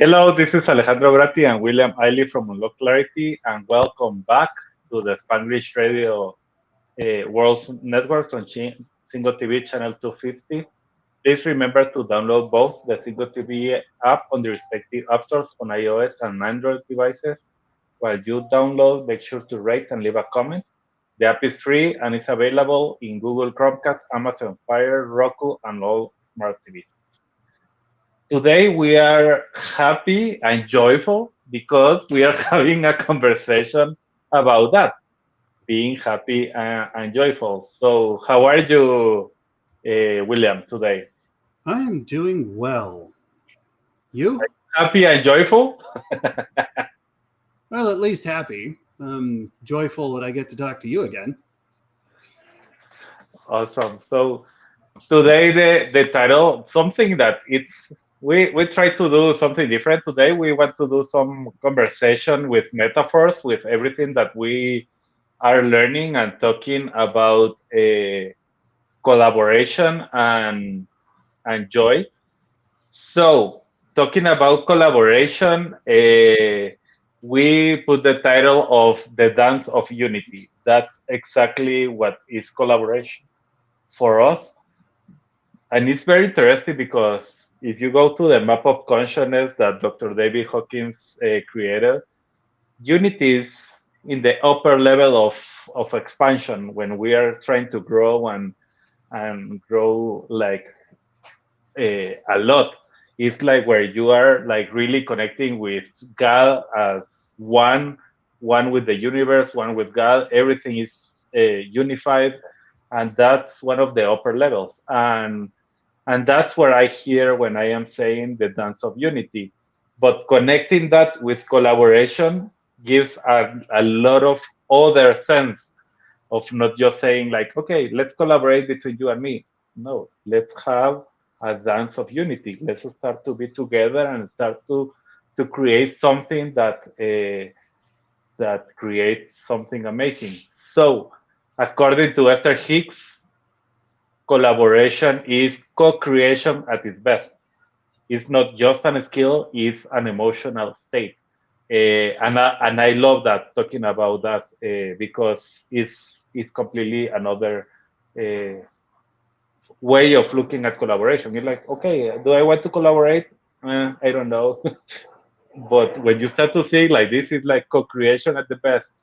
Hello, this is Alejandro Bratti and William Isley from Unlock Clarity, and welcome back to the Spanglish Radio World Network on Single TV channel 250. Please remember to download both the Single TV app on the respective app stores on iOS and Android devices. While you download, make sure to rate and leave a comment. The app is free and is available in Google Chromecast, Amazon Fire, Roku, and all smart TVs. Today we are happy and joyful because we are having a conversation about that, being happy and joyful. So, how are you, William, today? I am doing well. You? Happy and joyful? Well, at least happy. Joyful that I get to talk to you again. Awesome. So, today the title, something that we try to do something different today. We want to do some conversation with metaphors, with everything that we are learning and talking about collaboration and joy. So, talking about collaboration, we put the title of The Dance of Unity. That's exactly what is collaboration for us. And it's very interesting because if you go to the map of consciousness that Dr. David Hawkins created, unity is in the upper level of expansion when we are trying to grow and grow like a lot. It's like where you are like really connecting with God as one with the universe, one with God. Everything is unified, and that's one of the upper levels. And that's where I hear when I am saying the dance of unity. But connecting that with collaboration gives a lot of other sense of not just saying like, okay, let's collaborate between you and me. No, let's have a dance of unity. Let's start to be together and start to create something that creates something amazing. So, according to Esther Hicks, collaboration is co-creation at its best. It's not just a skill; it's an emotional state. And I love that talking about that because it's completely another uh, way of looking at collaboration. You're like, okay, do I want to collaborate? I don't know. But when you start to see like this is like co-creation at the best,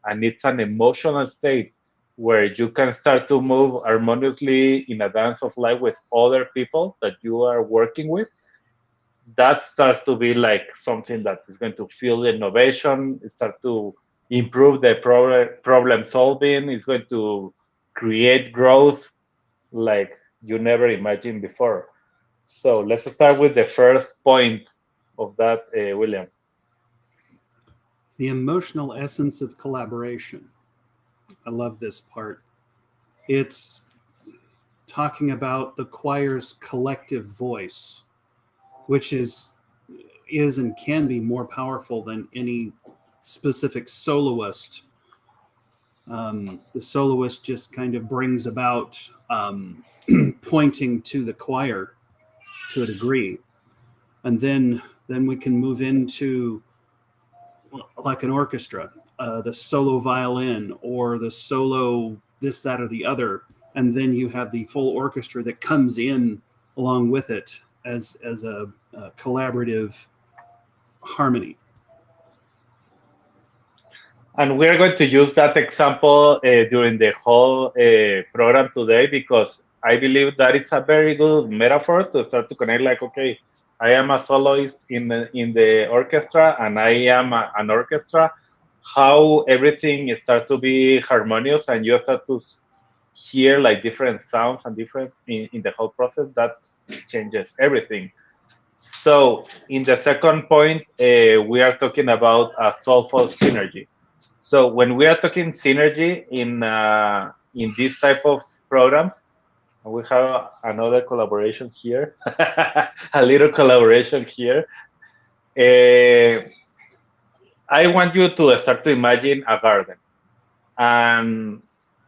and it's an emotional state where you can start to move harmoniously in a dance of life with other people that you are working with, that starts to be like something that is going to fuel innovation, start to improve the problem solving, it's going to create growth like you never imagined before. So let's start with the first point of that, William. The emotional essence of collaboration. I love this part. It's talking about the choir's collective voice, which is and can be more powerful than any specific soloist. The soloist just kind of brings about pointing to the choir to a degree, and then we can move into like an orchestra, the solo violin or the solo this, that, or the other, and then you have the full orchestra that comes in along with it as a collaborative harmony. And we're going to use that example during the whole program today because I believe that it's a very good metaphor to start to connect. Like, okay, I am a soloist in the orchestra, and I am an orchestra. How everything starts to be harmonious, and you start to hear like different sounds and different in the whole process. That changes everything. So, in the second point, we are talking about a soulful synergy. So when we are talking synergy in this type of programs, we have another collaboration here, a little collaboration here. Uh, I want you to start to imagine a garden, and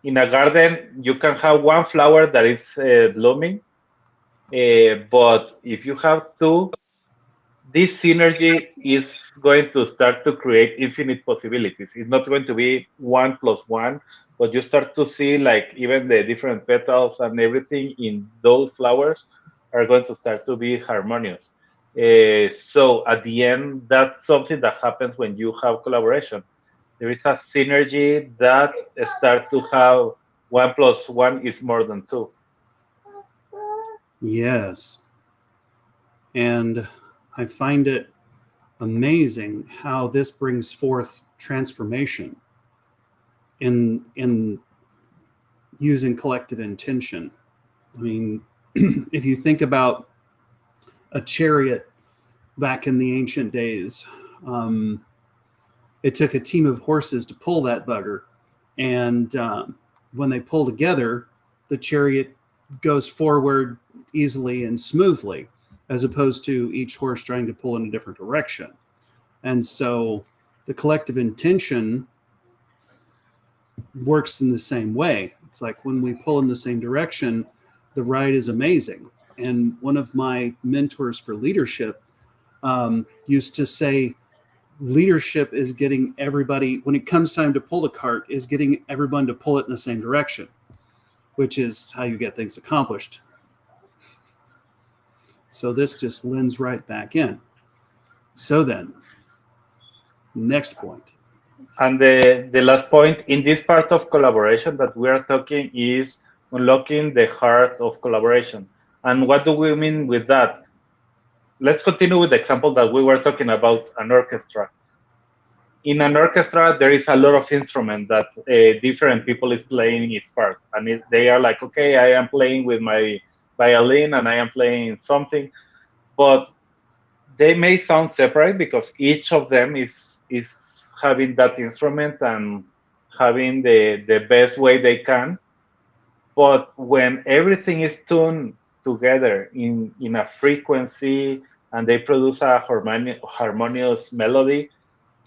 in a garden you can have one flower that is blooming, but if you have two, this synergy is going to start to create infinite possibilities. It's not going to be one plus one, but you start to see like even the different petals and everything in those flowers are going to start to be harmonious. So at the end, that's something that happens when you have collaboration. There is a synergy that start to have one plus one is more than two. Yes. And I find it amazing how this brings forth transformation in using collective intention. I mean, if you think about a chariot back in the ancient days, um, it took a team of horses to pull that bugger. And when they pull together, the chariot goes forward easily and smoothly, as opposed to each horse trying to pull in a different direction. And so the collective intention works in the same way. It's like when we pull in the same direction, the ride is amazing. And one of my mentors for leadership used to say, leadership is getting everybody, when it comes time to pull the cart, is getting everyone to pull it in the same direction, which is how you get things accomplished. So this just lends right back in. So then, next point. And the last point in this part of collaboration that we are talking is unlocking the heart of collaboration. And what do we mean with that? Let's continue with the example that we were talking about an orchestra. In an orchestra, there is a lot of instrument that different people is playing its parts, and they are like, okay, I am playing with my violin and I am playing something, but they may sound separate because each of them is having that instrument and having the best way they can. But when everything is tuned together in a frequency and they produce a harmonious melody,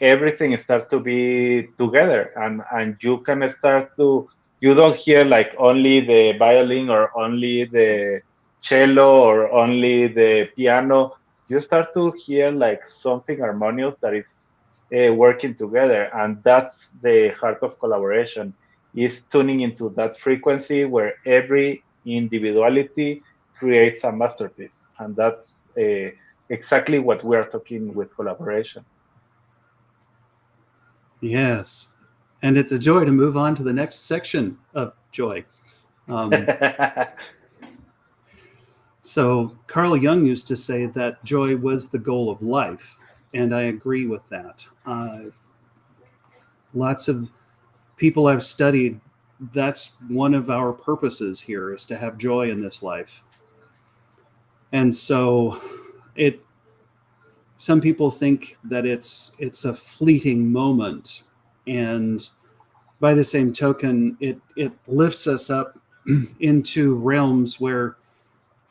everything start to be together, and you can start to, you don't hear like only the violin or only the cello or only the piano. You start to hear like something harmonious that is working together, and that's the heart of collaboration, is tuning into that frequency where every individuality creates a masterpiece, and that's exactly what we are talking with collaboration. Yes. And it's a joy to move on to the next section of joy. Um, so, Carl Jung used to say that joy was the goal of life. And I agree with that. Lots of people I've studied, that's one of our purposes here is to have joy in this life. And so, it some people think that it's a fleeting moment, and by the same token, it lifts us up into realms where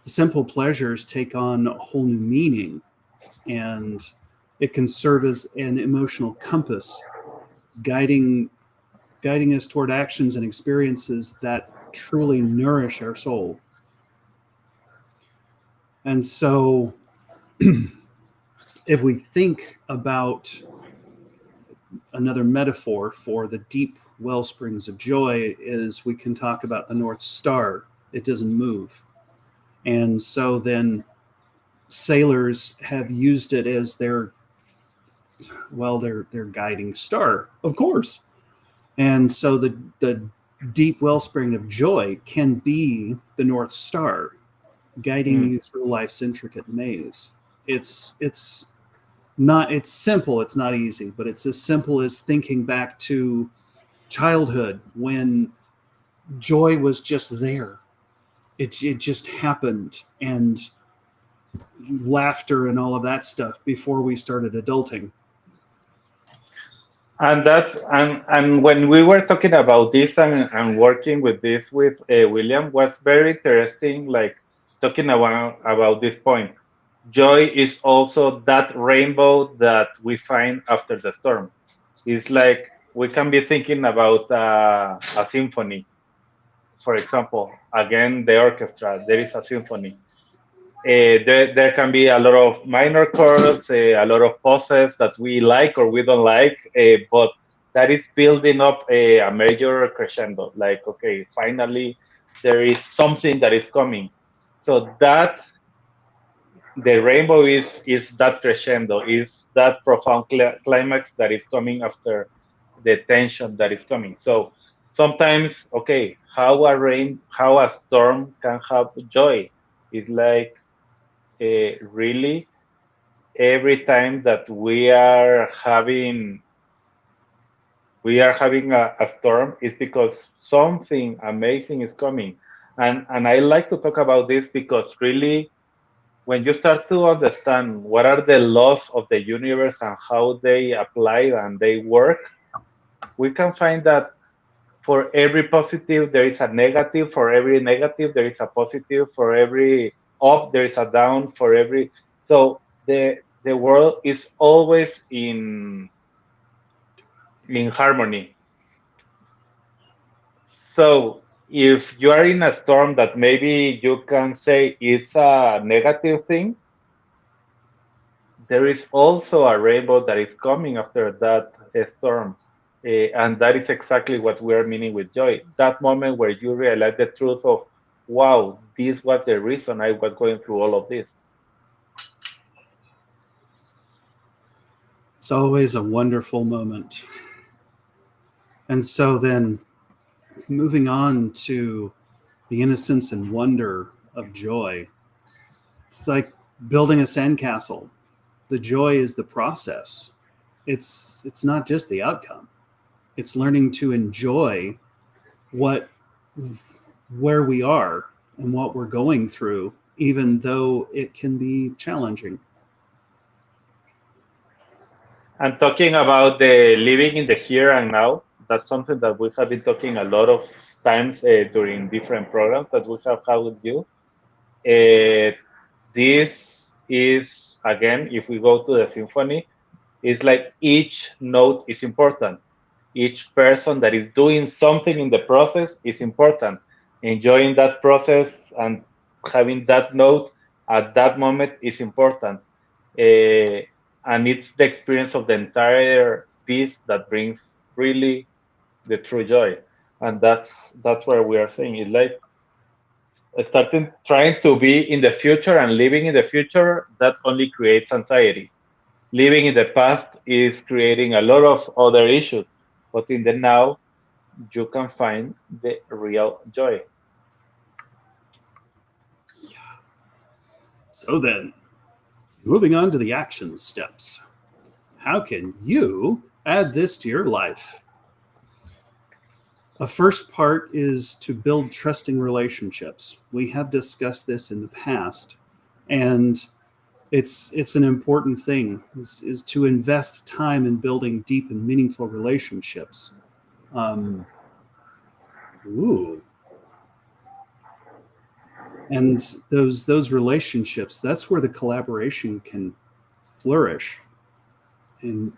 the simple pleasures take on a whole new meaning, and it can serve as an emotional compass, guiding guiding us toward actions and experiences that truly nourish our soul. And so, if we think about another metaphor for the deep well springs of joy, is we can talk about the North Star. It doesn't move. And so then sailors have used it as their guiding star, of course. And so the deep wellspring of joy can be the North Star, guiding Mm. you through life's intricate maze. It's not it's simple, it's not easy, but it's as simple as thinking back to childhood when joy was just there. It just happened, and laughter and all of that stuff before we started adulting. And when we were talking about this and working with this with William, was very interesting, like talking about this point. Joy is also that rainbow that we find after the storm. It's like we can be thinking about a symphony, for example. Again, the orchestra, there is a symphony. There can be a lot of minor chords, a lot of poses that we like or we don't like, but that is building up a major crescendo. Like, okay, finally, there is something that is coming. So that the rainbow is that crescendo, is that profound climax that is coming after the tension that is coming. So sometimes, okay, how a storm can have joy. It's like really every time that we are having a storm is because something amazing is coming. And I like to talk about this because really when you start to understand what are the laws of the universe and how they apply and they work, we can find that for every positive there is a negative, for every negative there is a positive, for every up there is a down, for every, so the world is always in harmony. So if you are in a storm that maybe you can say it's a negative thing, there is also a rainbow that is coming after that storm. And that is exactly what we are meaning with joy. That moment where you realize the truth of, wow, this was the reason I was going through all of this. It's always a wonderful moment. And so then moving on to the innocence and wonder of joy, it's like building a sandcastle. The joy is the process. It's not just the outcome. It's learning to enjoy what where we are and what we're going through, even though it can be challenging. And talking about the living in the here and now, that's something that we have been talking a lot of times during different programs that we have had with you. Uh, this is, again, if we go to the symphony, it's like each note is important. Each person that is doing something in the process is important. Enjoying that process and having that note at that moment is important. Uh, and it's the experience of the entire piece that brings really the true joy. And that's where we are saying it, like starting trying to be in the future and living in the future, that only creates anxiety. Living in the past is creating a lot of other issues, but in the now you can find the real joy. So then, moving on to the action steps. How can you add this to your life? A first part is to build trusting relationships. We have discussed this in the past, and it's an important thing is to invest time in building deep and meaningful relationships. Um, ooh, and those relationships, that's where the collaboration can flourish, and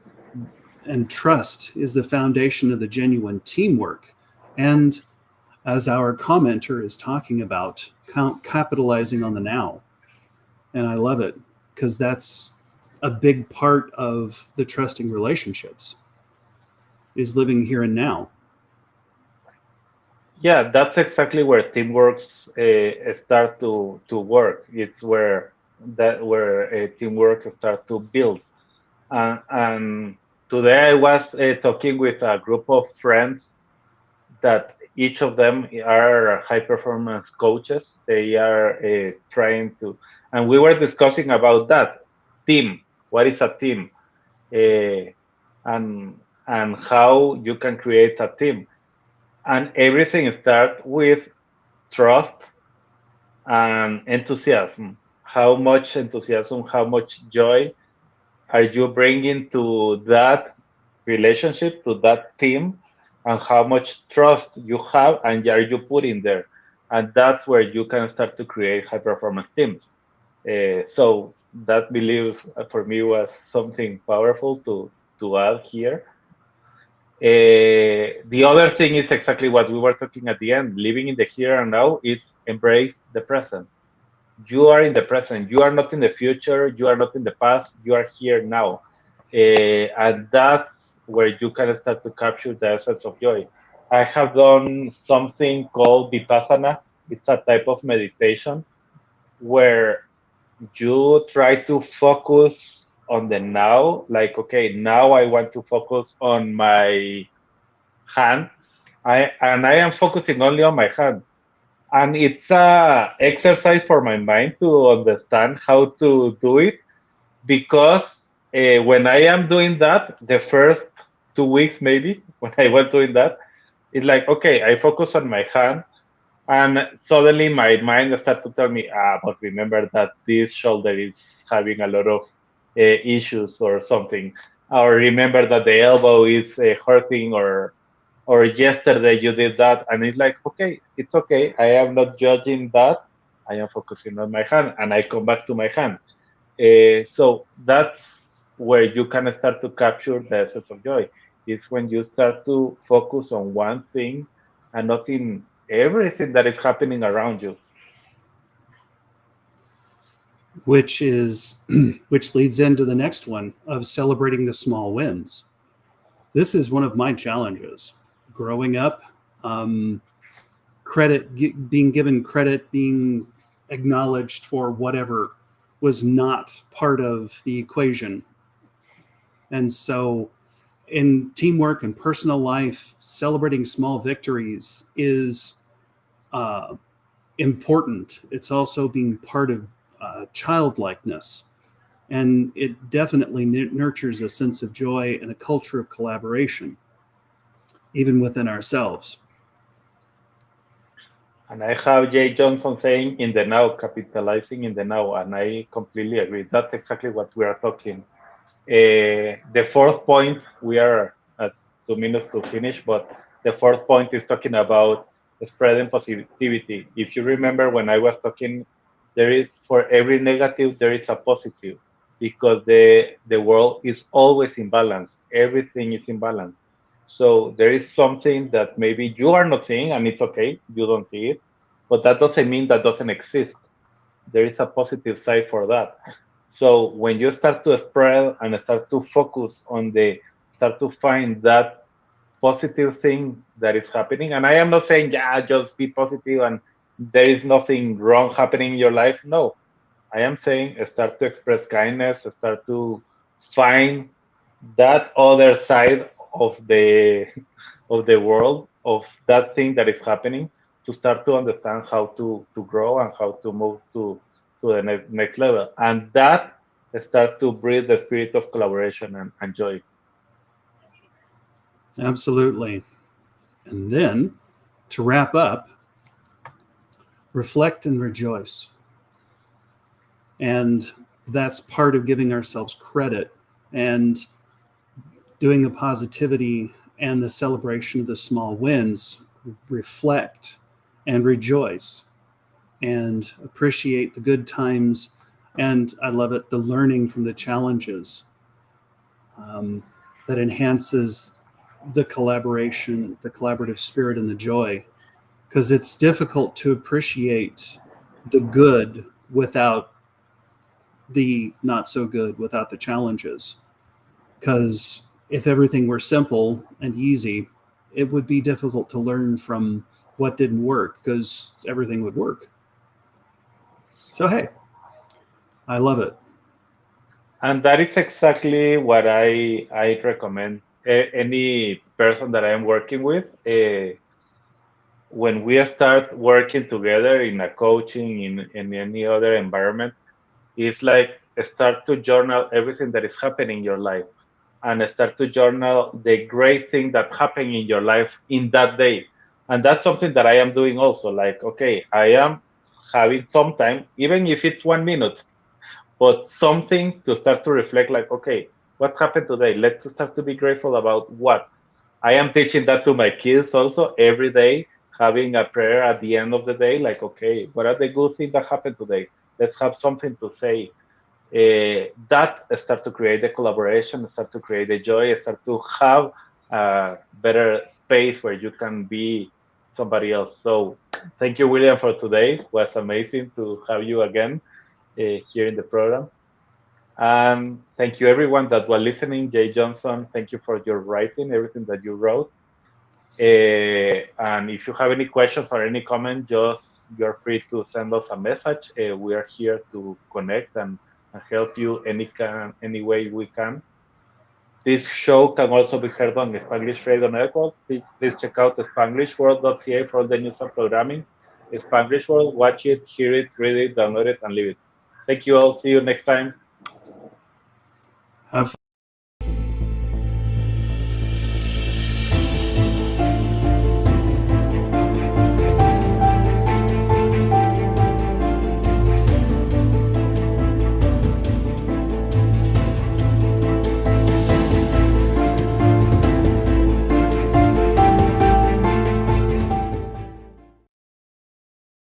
and trust is the foundation of the genuine teamwork. And as our commenter is talking about, capitalizing on the now. And I love it because that's a big part of the trusting relationships is living here and now. Yeah, that's exactly where teamworks start to work. It's where teamwork start to build. And today I was talking with a group of friends that each of them are high performance coaches. They are trying to, and we were discussing about that team. What is a team? Uh, and and how you can create a team. And everything starts with trust and enthusiasm. How much enthusiasm, how much joy are you bringing to that relationship, to that team, and how much trust you have and are you putting there? And that's where you can start to create high performance teams. So that belief for me was something powerful to add here. The other thing is exactly what we were talking at the end. Living in the here and now is embrace the present. You are in the present. You are not in the future. You are not in the past. You are here now. And that's where you can start to capture the essence of joy. I have done something called Vipassana. It's a type of meditation where you try to focus on the now. Like, okay, now I want to focus on my hand. I am focusing only on my hand, and it's a exercise for my mind to understand how to do it, because when I am doing that, the first 2 weeks maybe when I was doing that, it's like, okay, I focus on my hand, and suddenly my mind starts to tell me, but remember that this shoulder is having a lot of issues or something, or remember that the elbow is hurting, or yesterday you did that, and it's like, okay, it's okay, I am not judging that, I am focusing on my hand, and I come back to my hand. So that's where you can start to capture the essence of joy. Is when you start to focus on one thing and not in everything that is happening around you. Which is which leads into the next one of celebrating the small wins. This is one of my challenges growing up. um, being given credit, being acknowledged for whatever was not part of the equation. And so in teamwork and personal life, celebrating small victories is uh, important. It's also being part of childlikeness. And it definitely nurtures a sense of joy and a culture of collaboration, even within ourselves. And I have Jay Johnson saying in the now, capitalizing in the now, and I completely agree. That's exactly what we are talking. The fourth point, we are at 2 minutes to finish, but the fourth point is talking about spreading positivity. If you remember when I was talking, there is, for every negative there is a positive, because the world is always in balance. Everything is in balance. So there is something that maybe you are not seeing, and it's okay, you don't see it, but that doesn't mean that doesn't exist. There is a positive side for that. So when you start to spread and start to focus on start to find that positive thing that is happening, and I am not saying, yeah, just be positive and there is nothing wrong happening in your life. No, I am saying start to express kindness, start to find that other side of the world, of that thing that is happening, to start to understand how to grow and how to move to the next level, and that start to breathe the spirit of collaboration and joy. Absolutely. And then to wrap up, reflect and rejoice. And that's part of giving ourselves credit and doing the positivity and the celebration of the small wins. Reflect and rejoice and appreciate the good times. And I love it, the learning from the challenges, that enhances the collaboration, the collaborative spirit, and the joy. Because it's difficult to appreciate the good without the not so good, without the challenges. Because if everything were simple and easy, it would be difficult to learn from what didn't work because everything would work. So, hey, I love it. And that is exactly what I recommend any person that I am working with. When we start working together in a coaching, in any other environment, it's like start to journal everything that is happening in your life, and start to journal the great thing that happened in your life in that day. And that's something that I am doing also. Like, okay, I am having some time, even if it's 1 minute, but something to start to reflect, like, okay, what happened today? Let's start to be grateful about what. I am teaching that to my kids also every day, having a prayer at the end of the day, like, okay, what are the good things that happened today? Let's have something to say. That start to create the collaboration, start to create the joy, start to have a better space where you can be somebody else. So thank you, William, for today. It was amazing to have you again here in the program. And thank you, everyone that was listening. Jay Johnson, thank you for your writing, everything that you wrote. And if you have any questions or any comment, just you're free to send us a message. We are here to connect and help you any way we can. This show can also be heard on the Spanglish Radio Network. Please check out spanglishworld.ca for all the news and programming. Spanglish World, watch it, hear it, read it, download it, and leave it. Thank you all. See you next time.